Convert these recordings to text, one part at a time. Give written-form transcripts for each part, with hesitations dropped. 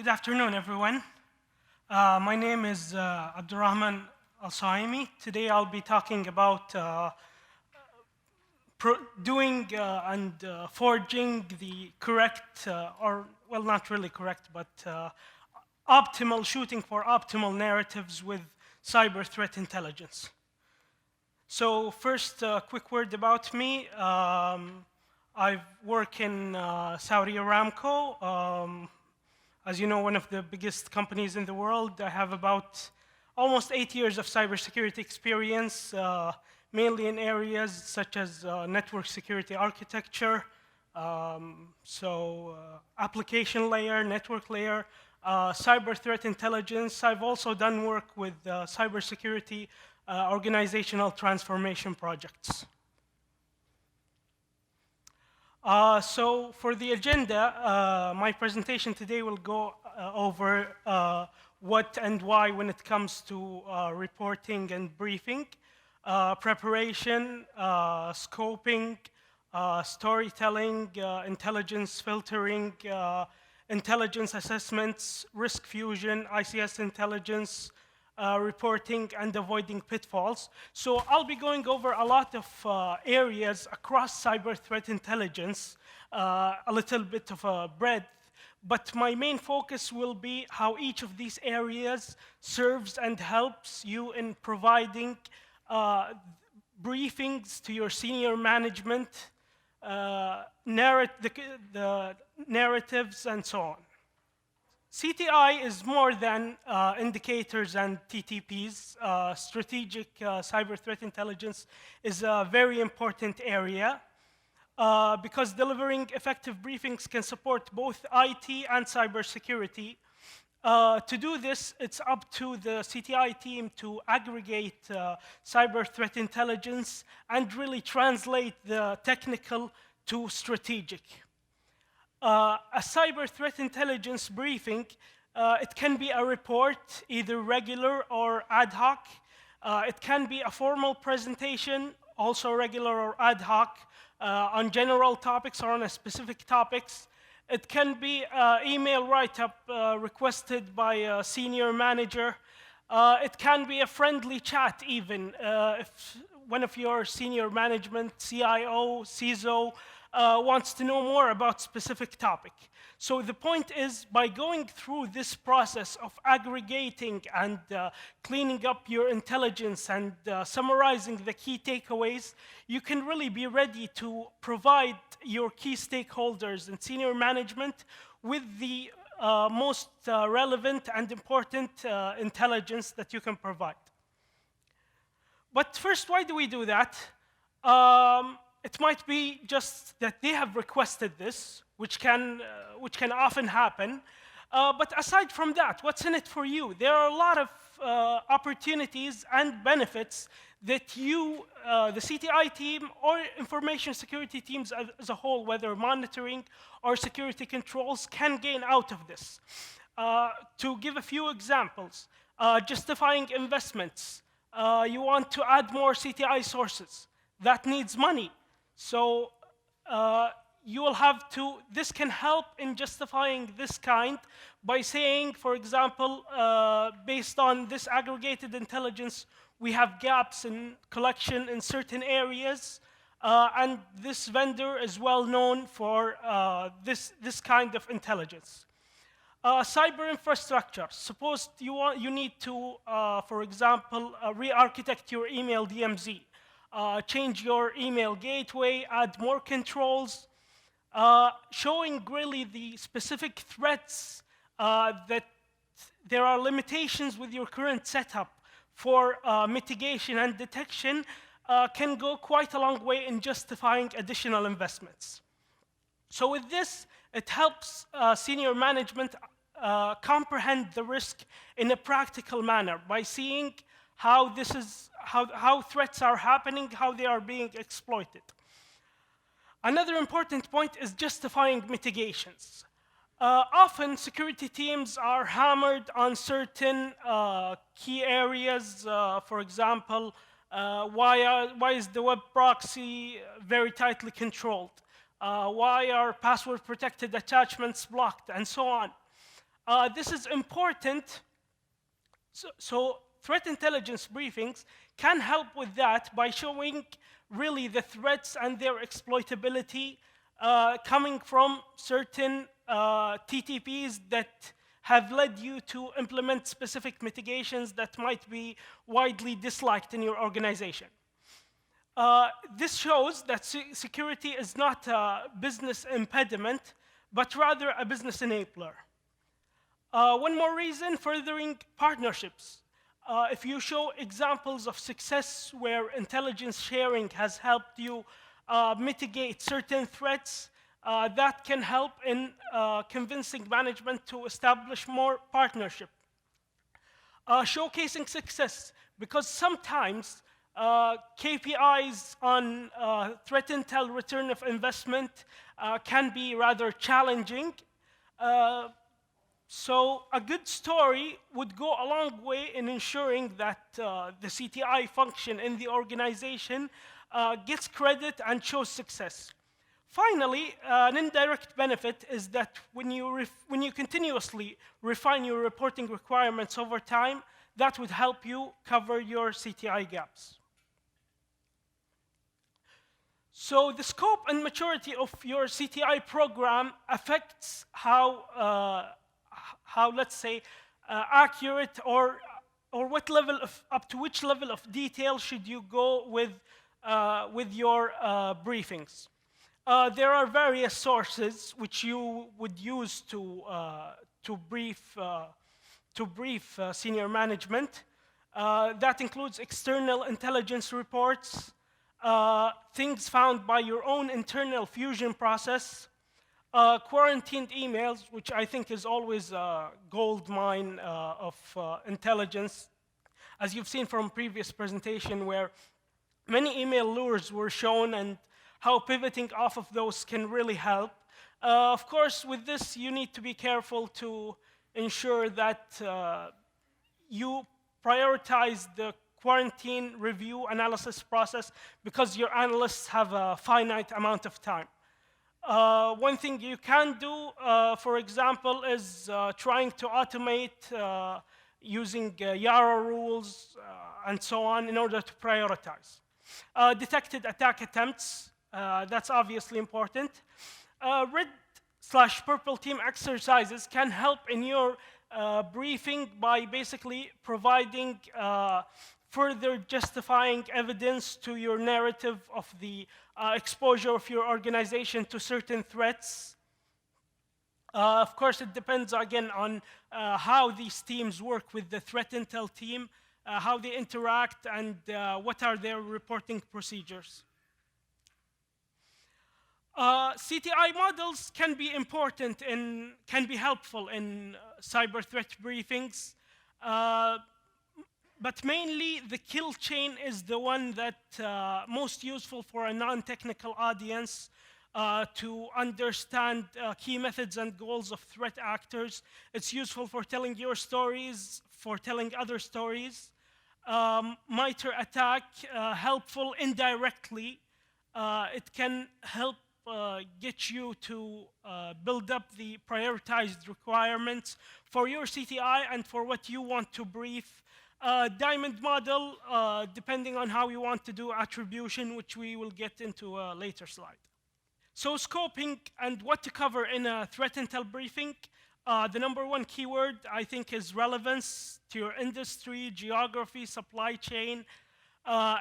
Good afternoon, everyone. My name is Abdulrahman Alsuhaimi. Today I'll be talking about doing and forging the correct, or well, not really correct, but shooting for optimal narratives with cyber threat intelligence. So first, a quick word about me. I work in Saudi Aramco. As you know, one of the biggest companies in the world. I have about almost 8 years of cybersecurity experience, mainly in areas such as network security architecture, application layer, network layer, cyber threat intelligence. I've also done work with cybersecurity organizational transformation projects. So for the agenda, my presentation today will go over what and why when it comes to reporting and briefing, preparation, scoping, storytelling, intelligence filtering, intelligence assessments, risk fusion, ICS intelligence, reporting and avoiding pitfalls. So I'll be going over a lot of areas across cyber threat intelligence, a little bit of a breadth, but my main focus will be how each of these areas serves and helps you in providing briefings to your senior management, the narratives, and so on. CTI is more than indicators and TTPs. Strategic cyber threat intelligence is a very important area because delivering effective briefings can support both IT and cybersecurity. To do this, it's up to the CTI team to aggregate cyber threat intelligence and really translate the technical to strategic. A cyber threat intelligence briefing, it can be a report, either regular or ad hoc. It can be a formal presentation, also regular or ad hoc, on general topics or on a specific topics. It can be an email write-up requested by a senior manager. It can be a friendly chat even, if one of your senior management, CIO, CISO, wants to know more about specific topic. So the point is, by going through this process of aggregating and cleaning up your intelligence and summarizing the key takeaways, you can really be ready to provide your key stakeholders and senior management with the most relevant and important intelligence that you can provide. But first, why do we do that? It might be just that they have requested this, which can often happen. But aside from that, what's in it for you? There are a lot of opportunities and benefits that you, the CTI team, or information security teams as a whole, whether monitoring or security controls, can gain out of this. To give a few examples, justifying investments. You want to add more CTI sources. That needs money. So you will have to, this can help in justifying this kind by saying, for example, based on this aggregated intelligence, we have gaps in collection in certain areas, and this vendor is well known for this kind of intelligence. Cyber infrastructure. Suppose you need to, for example, re-architect your email DMZ. Change your email gateway, add more controls, showing really the specific threats that there are limitations with your current setup for mitigation and detection can go quite a long way in justifying additional investments. So with this, it helps senior management comprehend the risk in a practical manner by seeing how threats are happening, how they are being exploited. Another important point is justifying mitigations. Often, security teams are hammered on certain key areas. For example, why is the web proxy very tightly controlled? Why are password-protected attachments blocked, and so on. This is important. So threat intelligence briefings can help with that by showing really the threats and their exploitability coming from certain TTPs that have led you to implement specific mitigations that might be widely disliked in your organization. This shows that security is not a business impediment, but rather a business enabler. One more reason, furthering partnerships. If you show examples of success where intelligence sharing has helped you mitigate certain threats, that can help in convincing management to establish more partnership. Showcasing success, because sometimes KPIs on threat intel return of investment can be rather challenging. So a good story would go a long way in ensuring that the CTI function in the organization gets credit and shows success. Finally, an indirect benefit is that when you continuously refine your reporting requirements over time, that would help you cover your CTI gaps. So the scope and maturity of your CTI program affects how let's say, accurate or what level of, up to which level of detail should you go with your briefings. There are various sources which you would use to brief senior management. That includes external intelligence reports, things found by your own internal fusion process, quarantined emails, which I think is always a gold mine of intelligence, as you've seen from previous presentation where many email lures were shown and how pivoting off of those can really help. Of course, with this, you need to be careful to ensure that you prioritize the quarantine review analysis process because your analysts have a finite amount of time. One thing you can do, for example, is trying to automate using Yara rules and so on in order to prioritize. Detected attack attempts, that's obviously important. Red/purple team exercises can help in your briefing by basically providing further justifying evidence to your narrative of the exposure of your organization to certain threats. Of course, it depends again on how these teams work with the threat intel team, how they interact, and what are their reporting procedures. CTI models can be important and can be helpful in cyber threat briefings. But mainly, the kill chain is the one that most useful for a non-technical audience to understand key methods and goals of threat actors. It's useful for telling your stories, for telling other stories. MITRE ATT&CK, helpful indirectly. It can help get you to build up the prioritized requirements for your CTI and for what you want to brief. Diamond model, depending on how you want to do attribution, which we will get into a later slide. So scoping and what to cover in a threat intel briefing. The number one keyword, I think, is relevance to your industry, geography, supply chain.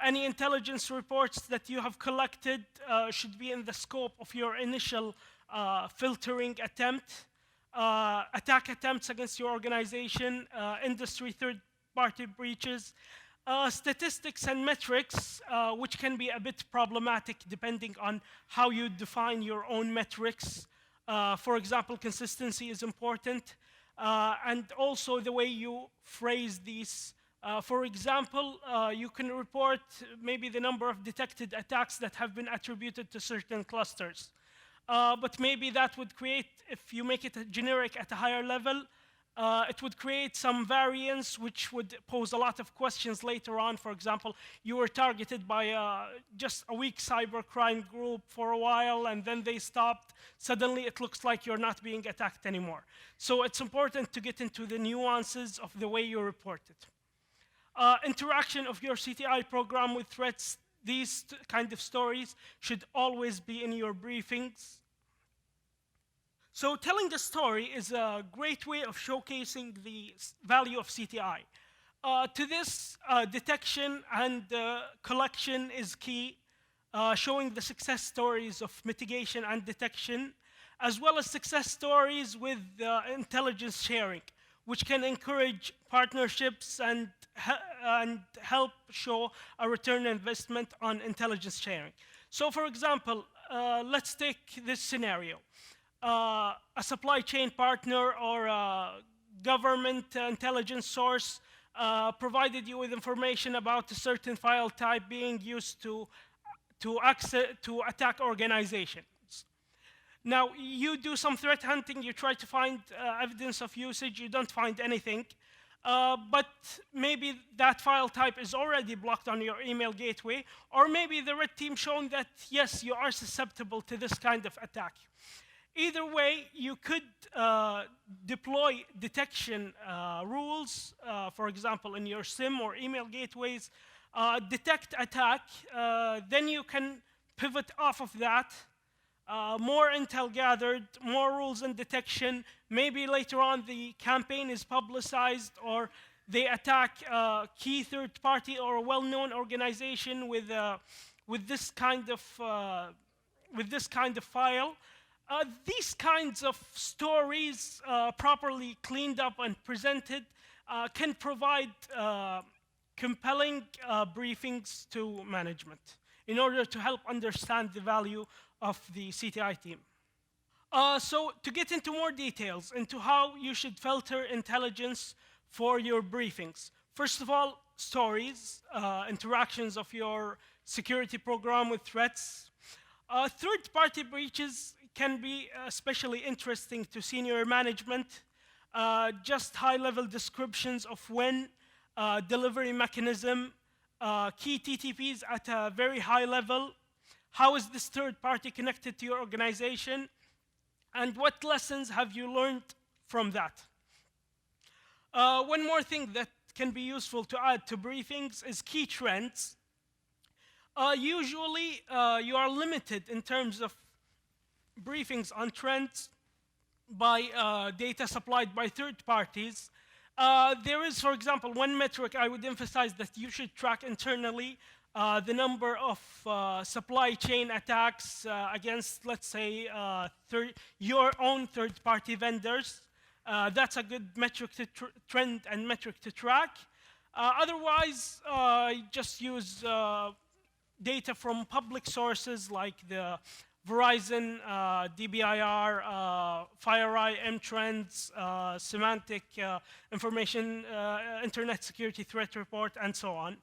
Any intelligence reports that you have collected should be in the scope of your initial filtering attempt. Attack attempts against your organization, industry third-party breaches, statistics and metrics, which can be a bit problematic depending on how you define your own metrics. For example, consistency is important, and also the way you phrase these. For example, you can report maybe the number of detected attacks that have been attributed to certain clusters. But maybe that would create, if you make it generic at a higher level, It would create some variance which would pose a lot of questions later on. For example, you were targeted by just a weak cybercrime group for a while, and then they stopped. Suddenly, it looks like you're not being attacked anymore. So it's important to get into the nuances of the way you report it. Interaction of your CTI program with threats, these kind of stories should always be in your briefings. So telling the story is a great way of showcasing the value of CTI. To this, detection and collection is key, showing the success stories of mitigation and detection, as well as success stories with intelligence sharing, which can encourage partnerships and help show a return on investment on intelligence sharing. So for example, let's take this scenario. A supply chain partner or a government intelligence source provided you with information about a certain file type being used to attack organizations. Now, you do some threat hunting, you try to find evidence of usage, you don't find anything, but maybe that file type is already blocked on your email gateway, or maybe the red team shown that, yes, you are susceptible to this kind of attack. Either way, you could deploy detection rules, for example, in your SIM or email gateways, detect attack, then you can pivot off of that, more intel gathered, more rules and detection, maybe later on the campaign is publicized or they attack a key third party or a well-known organization with this kind of file. These kinds of stories, properly cleaned up and presented, can provide compelling briefings to management in order to help understand the value of the CTI team. So to get into more details into how you should filter intelligence for your briefings. First of all, stories, interactions of your security program with threats. Third-party breaches can be especially interesting to senior management. Just high-level descriptions of when, delivery mechanism, key TTPs at a very high level. How is this third party connected to your organization? And what lessons have you learned from that? One more thing that can be useful to add to briefings is key trends. Usually, you are limited in terms of briefings on trends by data supplied by third parties. There is, for example, one metric I would emphasize that you should track internally, the number of supply chain attacks against, let's say, your own third-party vendors. That's a good metric to trend and metric to track. Otherwise, just use data from public sources like the Verizon, DBIR, FireEye, M-Trends, Semantic Information, Internet Security Threat Report, and so on.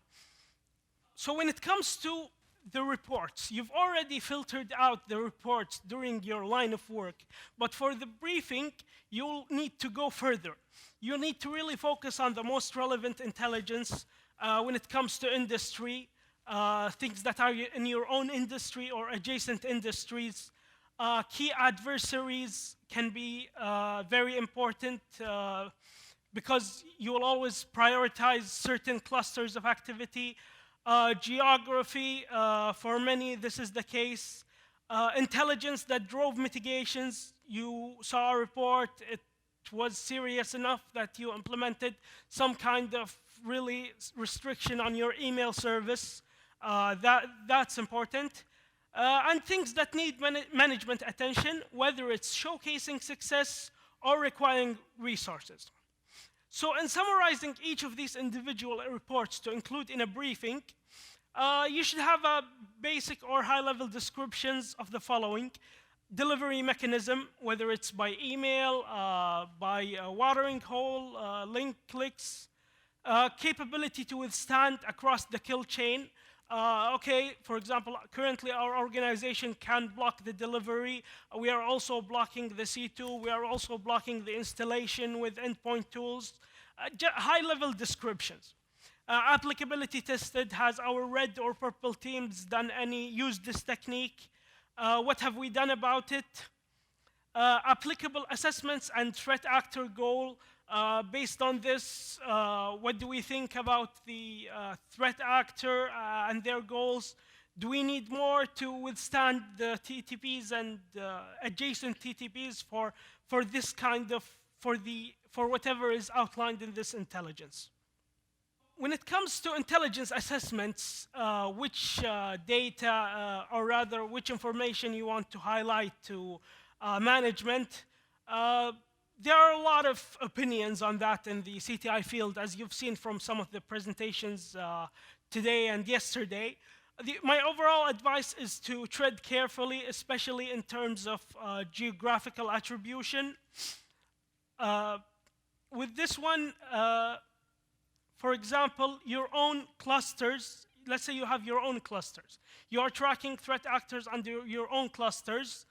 So when it comes to the reports, you've already filtered out the reports during your line of work. But for the briefing, you'll need to go further. You need to really focus on the most relevant intelligence when it comes to industry, things that are in your own industry or adjacent industries. Key adversaries can be very important because you will always prioritize certain clusters of activity. Geography, for many, this is the case. Intelligence that drove mitigations. You saw a report, it was serious enough that you implemented some kind of really restriction on your email service. That's important. And things that need management attention, whether it's showcasing success or requiring resources. So in summarizing each of these individual reports to include in a briefing, you should have a basic or high-level descriptions of the following. Delivery mechanism, whether it's by email, by watering hole, link clicks, capability to withstand across the kill chain. Okay, for example, currently our organization can block the delivery. We are also blocking the C2. We are also blocking the installation with endpoint tools. High-level descriptions. Applicability tested. Has our red or purple teams done any, used this technique? What have we done about it? Applicable assessments and threat actor goal. Based on this, what do we think about the threat actor and their goals? Do we need more to withstand the TTPs and adjacent TTPs for this kind of, for whatever is outlined in this intelligence? When it comes to intelligence assessments, which data, or rather which information you want to highlight to management, there are a lot of opinions on that in the CTI field, as you've seen from some of the presentations today and yesterday. My overall advice is to tread carefully, especially in terms of geographical attribution. With this one, for example, your own clusters, let's say you have your own clusters. You are tracking threat actors under your own clusters.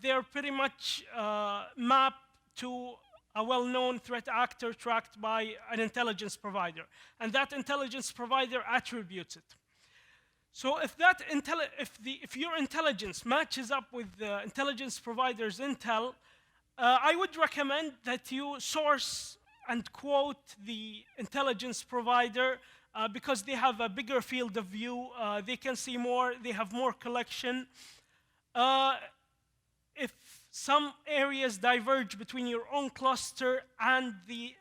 They're pretty much mapped to a well-known threat actor tracked by an intelligence provider. And that intelligence provider attributes it. So if your intelligence matches up with the intelligence provider's intel, I would recommend that you source and quote the intelligence provider because they have a bigger field of view, they can see more, they have more collection. If some areas diverge between your own cluster and the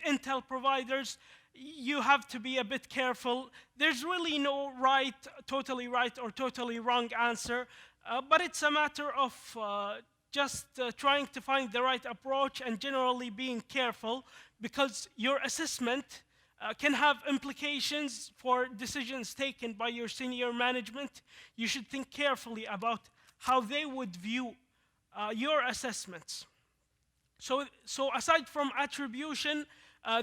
intel providers, you have to be a bit careful. There's really no totally right or totally wrong answer, but it's a matter of just trying to find the right approach and generally being careful, because your assessment can have implications for decisions taken by your senior management. You should think carefully about how they would view your assessments. So aside from attribution,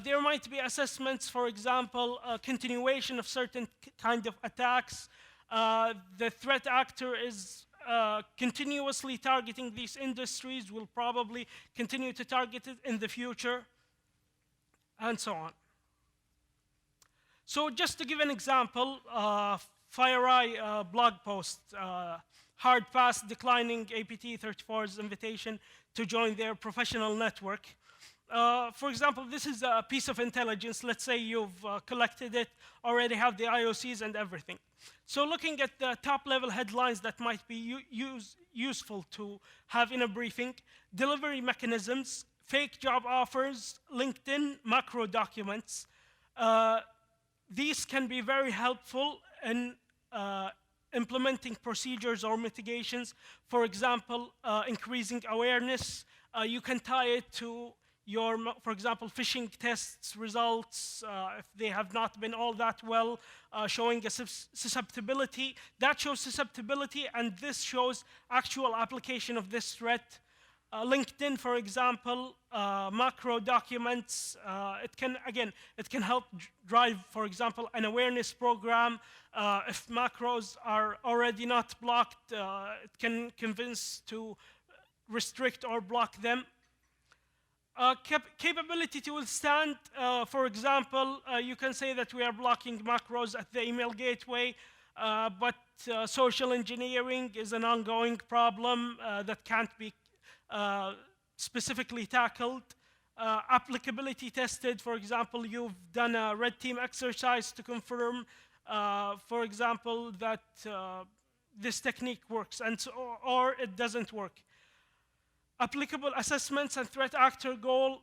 there might be assessments, for example, continuation of certain kind of attacks. The threat actor is continuously targeting these industries, will probably continue to target it in the future, and so on. So just to give an example, FireEye blog post, hard pass declining APT34's invitation to join their professional network. For example, this is a piece of intelligence. Let's say you've collected it, already have the IOCs and everything. So looking at the top-level headlines that might be useful to have in a briefing: delivery mechanisms, fake job offers, LinkedIn, macro documents. These can be very helpful in implementing procedures or mitigations. For example, increasing awareness. You can tie it to your, for example, phishing tests results, if they have not been all that well, showing a susceptibility. That shows susceptibility, and this shows actual application of this threat. LinkedIn, for example, macro documents, it can help drive, for example, an awareness program. If macros are already not blocked, it can convince to restrict or block them. Capability to withstand, for example, you can say that we are blocking macros at the email gateway, but social engineering is an ongoing problem that can't be specifically tackled. Applicability tested, for example, you've done a red team exercise to confirm, for example, that this technique works, and so, or it doesn't work. Applicable assessments and threat actor goal,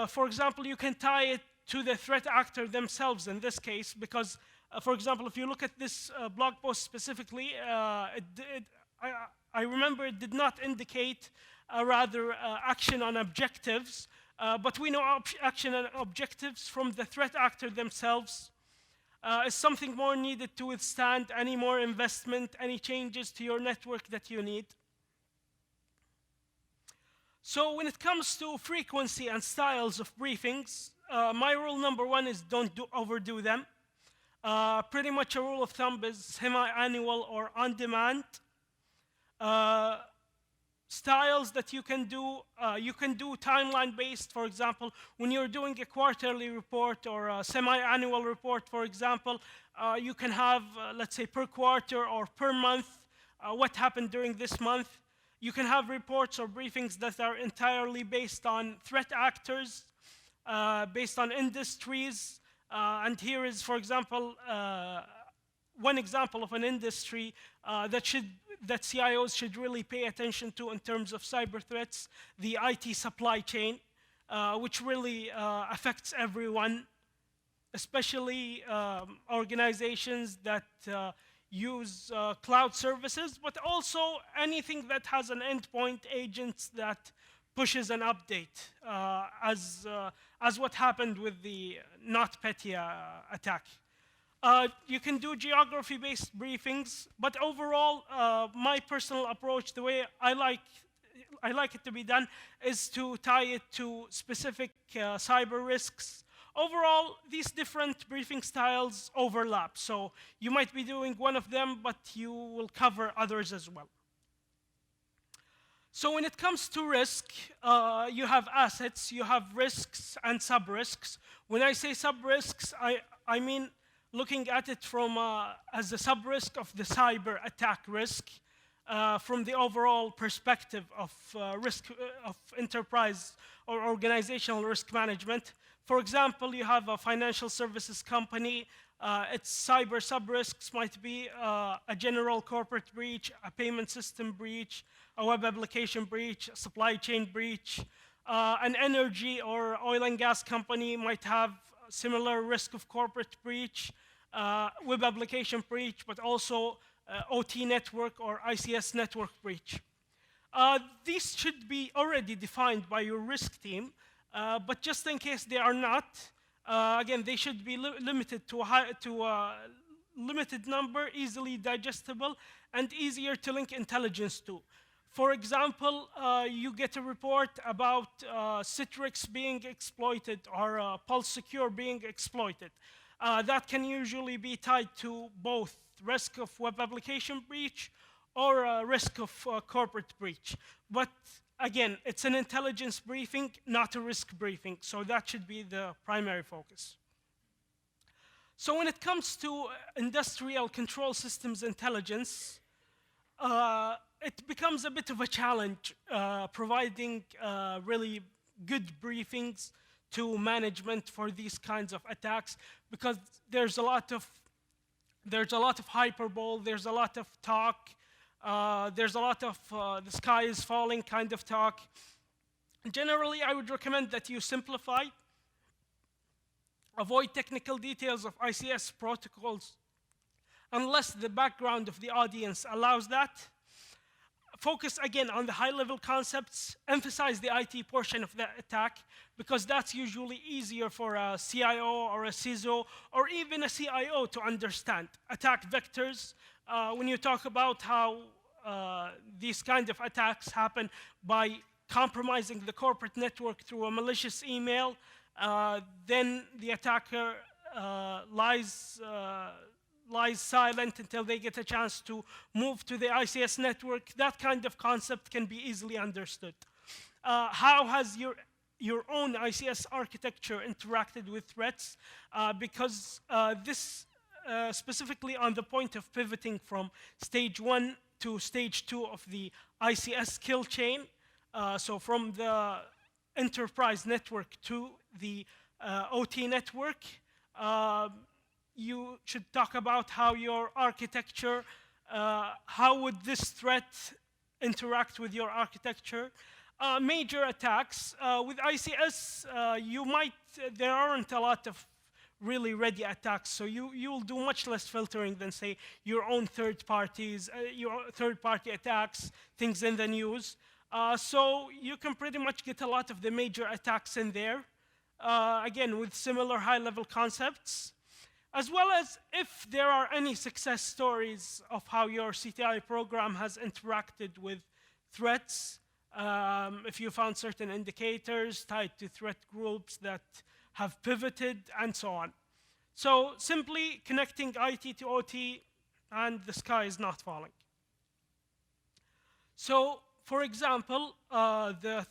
for example, you can tie it to the threat actor themselves in this case, because, for example, if you look at this blog post specifically, I remember it did not indicate action on objectives, but we know action on objectives from the threat actor themselves. Is something more needed to withstand any more investment, any changes to your network that you need? So when it comes to frequency and styles of briefings, my rule number one is don't overdo them. Pretty much a rule of thumb is semi-annual or on-demand. Styles that you can do timeline-based. For example, when you're doing a quarterly report or a semi-annual report, for example, you can have, let's say, per quarter or per month, what happened during this month. You can have reports or briefings that are entirely based on threat actors, based on industries. And here is, for example, one example of an industry that CIOs should really pay attention to in terms of cyber threats: the IT supply chain, which really affects everyone, especially organizations that use cloud services, but also anything that has an endpoint agent that pushes an update, as what happened with the NotPetya attack. You can do geography-based briefings, but overall, my personal approach, the way I like it to be done, is to tie it to specific cyber risks. Overall, these different briefing styles overlap, so you might be doing one of them, but you will cover others as well. So when it comes to risk, you have assets, you have risks and sub-risks. When I say sub-risks, I mean looking at it from as a sub-risk of the cyber attack risk, from the overall perspective of risk of enterprise or organizational risk management. For example, you have a financial services company. Its cyber sub-risks might be a general corporate breach, a payment system breach, a web application breach, a supply chain breach. An energy or oil and gas company might have similar risk of corporate breach, web application breach, but also OT network or ICS network breach. These should be already defined by your risk team, but just in case they are not, again, they should be limited to a limited number, easily digestible, and easier to link intelligence to. For example, you get a report about Citrix being exploited or Pulse Secure being exploited. That can usually be tied to both risk of web application breach or risk of corporate breach. But again, it's an intelligence briefing, not a risk briefing, so that should be the primary focus. So when it comes to industrial control systems intelligence, it becomes a bit of a challenge providing really good briefings to management for these kinds of attacks, because there's a lot of hyperbole, there's a lot of talk, there's a lot of the sky is falling kind of talk. Generally, I would recommend that you simplify, avoid technical details of ICS protocols unless the background of the audience allows that. Focus again on the high-level concepts, emphasize the IT portion of the attack, because that's usually easier for a CIO or a CISO or even a CIO to understand. Attack vectors, when you talk about how these kind of attacks happen by compromising the corporate network through a malicious email, then the attacker lies silent until they get a chance to move to the ICS network. That kind of concept can be easily understood. How has your own ICS architecture interacted with threats? Because this specifically on the point of pivoting from stage 1 to stage 2 of the ICS kill chain, so from the enterprise network to the OT network, you should talk about how your architecture, how would this threat interact with your architecture. Major attacks. With ICS, there aren't a lot of really ready attacks, so you'll do much less filtering than, say, your own third parties, your third-party attacks, things in the news. So you can pretty much get a lot of the major attacks in there, again, with similar high-level concepts, as well as if there are any success stories of how your CTI program has interacted with threats, if you found certain indicators tied to threat groups that have pivoted, and so on. So simply connecting IT to OT, and the sky is not falling. So, for example, the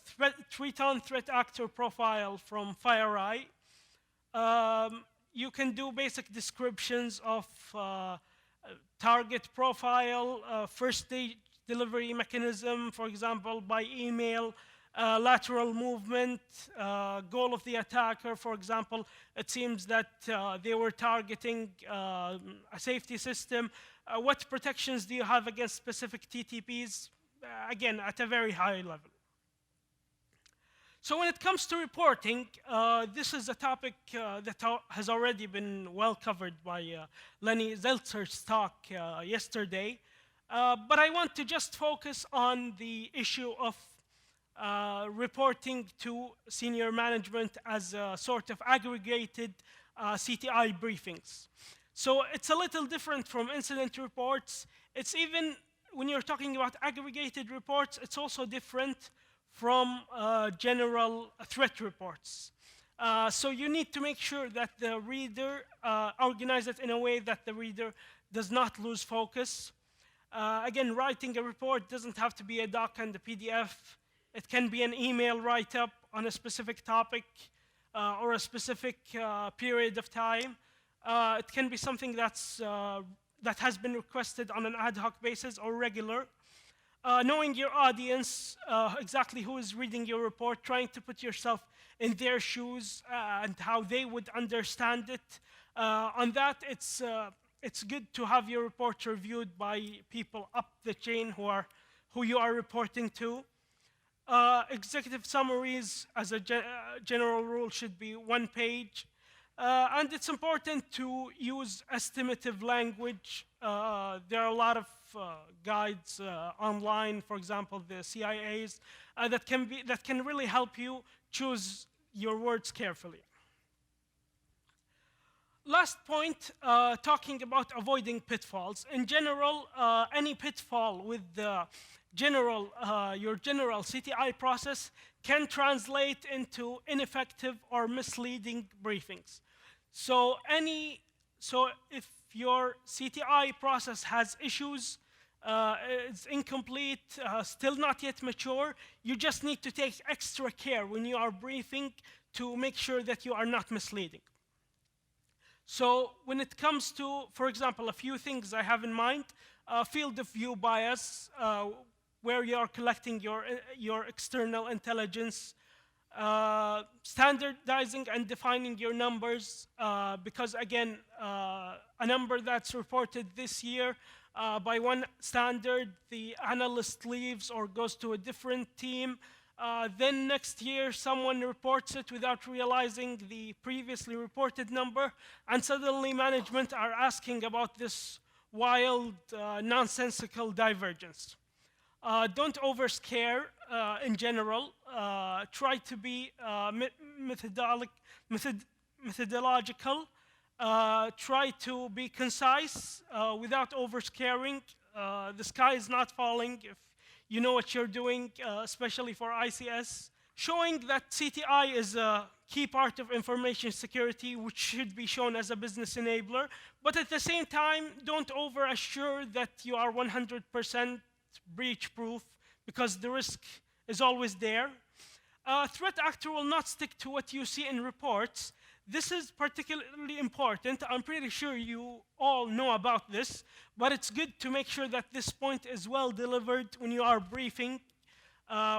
Triton threat actor profile from FireEye, you can do basic descriptions of target profile, first stage delivery mechanism, for example, by email, lateral movement, goal of the attacker, for example. It seems that they were targeting a safety system. What protections do you have against specific TTPs? Again, at a very high level. So when it comes to reporting, this is a topic that has already been well covered by Lenny Zeltzer's talk yesterday. But I want to just focus on the issue of reporting to senior management as a sort of aggregated CTI briefings. So it's a little different from incident reports. It's even, when you're talking about aggregated reports, it's also different from general threat reports. So you need to make sure that the reader organize it in a way that the reader does not lose focus. Again, writing a report doesn't have to be a doc and a PDF. It can be an email write-up on a specific topic or a specific period of time. It can be something that has been requested on an ad hoc basis or regular. Knowing your audience, exactly who is reading your report, trying to put yourself in their shoes and how they would understand it. On that, it's good to have your report reviewed by people up the chain who you are reporting to. Executive summaries, as a general rule, should be 1 page. And it's important to use estimative language. There are a lot of guides online, for example, the CIA's, that can really help you choose your words carefully. Last point, talking about avoiding pitfalls. In general, any pitfall with the your general CTI process can translate into ineffective or misleading briefings. So if your CTI process has issues, it's incomplete, still not yet mature, you just need to take extra care when you are briefing to make sure that you are not misleading. So when it comes to, for example, a few things I have in mind, field of view bias, where you are collecting your external intelligence, standardizing and defining your numbers, because again, a number that's reported this year by one standard, the analyst leaves or goes to a different team. Then next year, someone reports it without realizing the previously reported number, and suddenly management are asking about this wild, nonsensical divergence. Don't overscare in general. Try to be methodological. Try to be concise without overscaring. The sky is not falling if you know what you're doing, especially for ICS. Showing that CTI is a key part of information security, which should be shown as a business enabler. But at the same time, don't over-assure that you are 100% breach-proof, because the risk is always there. Threat actor will not stick to what you see in reports. This is particularly important. I'm pretty sure you all know about this, but it's good to make sure that this point is well delivered when you are briefing.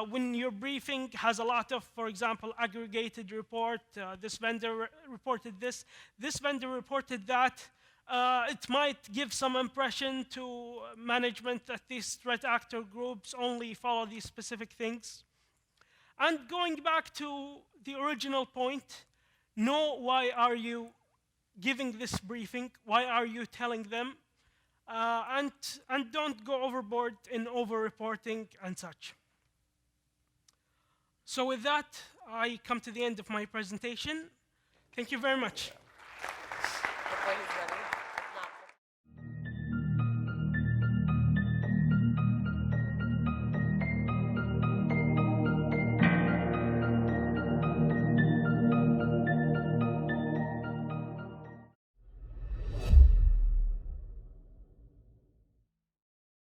When your briefing has a lot of, for example, aggregated report, this vendor reported this vendor reported that, it might give some impression to management that these threat actor groups only follow these specific things. And going back to the original point, know why are you giving this briefing, why are you telling them, and don't go overboard in over-reporting and such. So with that, I come to the end of my presentation. Thank you very much.